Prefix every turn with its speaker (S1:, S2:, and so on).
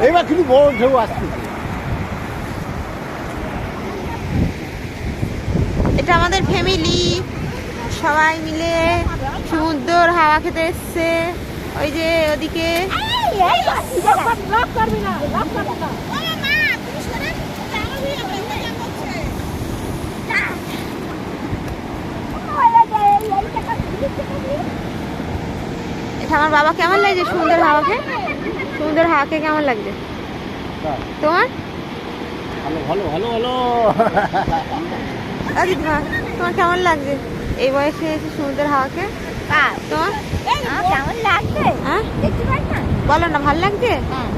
S1: এইবার কিন্তু বড় ঢেউ আসছে।
S2: এটা আমাদের ফ্যামিলি সবাই মিলে সমুদ্রের হাওয়া খেতে এসছে। ওই যে ওদিকে এটা আমার বাবা কেমন লাগছে সমুদ্রের হাওয়াকে? সমুদ্রের হাওয়াকে কেমন লাগছে তোমার?
S1: ভালো ভালো ভালো ভালো।
S2: দিদিমা তোমার কেমন লাগছে এই বয়সে এসে সমুদ্রের হাওয়াকে? তোমার
S3: কেমন লাগছে?
S2: হ্যাঁ
S3: দেখতে পাই না?
S2: বলো না, ভালো লাগছে?
S3: হ্যাঁ।